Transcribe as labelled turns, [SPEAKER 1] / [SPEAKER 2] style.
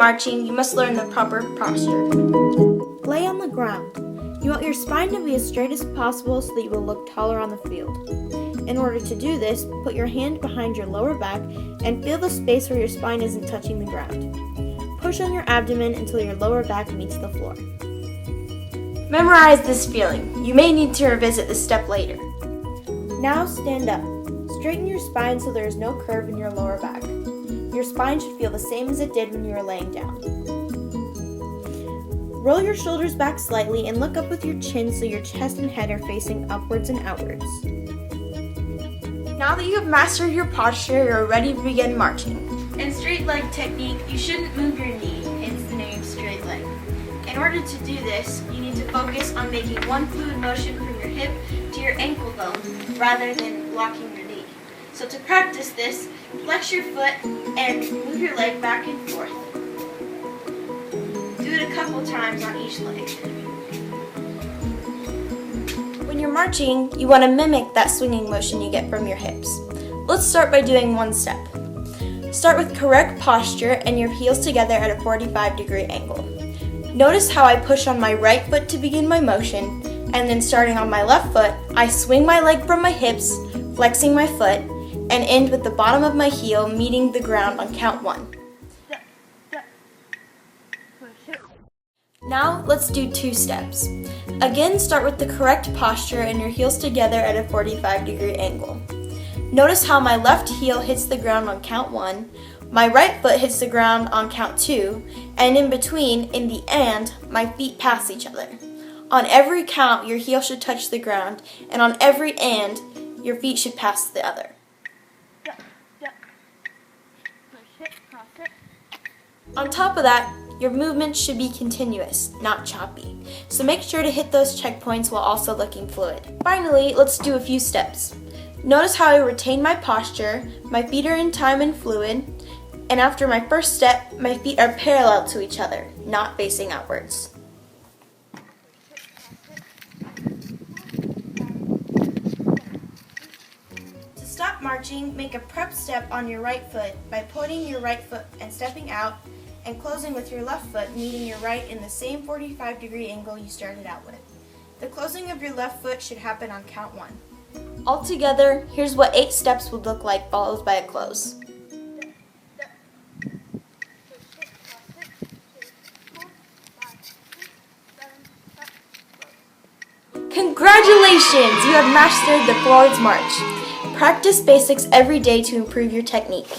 [SPEAKER 1] marching, you must learn the proper posture.
[SPEAKER 2] Lay on the ground. You want your spine to be as straight as possible so that you will look taller on the field. In order to do this, put your hand behind your lower back and feel the space where your spine isn't touching the ground. Push on your abdomen until your lower back meets the floor.
[SPEAKER 1] Memorize this feeling. You may need to revisit this step later.
[SPEAKER 2] Now stand up. Straighten your spine so there is no curve in your lower back. Your spine should feel the same as it did when you were laying down. Roll your shoulders back slightly and look up with your chin so your chest and head are facing upwards and outwards.
[SPEAKER 1] Now that you have mastered your posture, you're ready to begin marching. In straight leg technique, you shouldn't move your knee, hence the name straight leg. In order to do this, you need to focus on making one fluid motion from your hip to your ankle bone, rather than locking your knee. So to practice this, flex your foot and move your leg back and forth. Do it a couple times on each leg. When you're marching, you want to mimic that swinging motion you get from your hips. Let's start by doing one step. Start with correct posture and your heels together at a 45-degree angle. Notice how I push on my right foot to begin my motion, and then starting on my left foot, I swing my leg from my hips, flexing my foot, and end with the bottom of my heel meeting the ground on count 1. Now let's do 2 steps. Again, start with the correct posture and your heels together at a 45-degree angle. Notice how my left heel hits the ground on count 1, my right foot hits the ground on count 2, and in between, in the and, my feet pass each other. On every count, your heel should touch the ground, and on every and, your feet should pass the other. On top of that, your movements should be continuous, not choppy. So make sure to hit those checkpoints while also looking fluid. Finally, let's do a few steps. Notice how I retain my posture, my feet are in time and fluid, and after my first step, my feet are parallel to each other, not facing outwards. To stop marching, make a prep step on your right foot by pointing your right foot and stepping out, and closing with your left foot, meeting your right in the same 45-degree angle you started out with. The closing of your left foot should happen on count 1. Altogether, here's what 8 steps would look like followed by a close. Congratulations! You have mastered the Forwards March. Practice basics every day to improve your technique.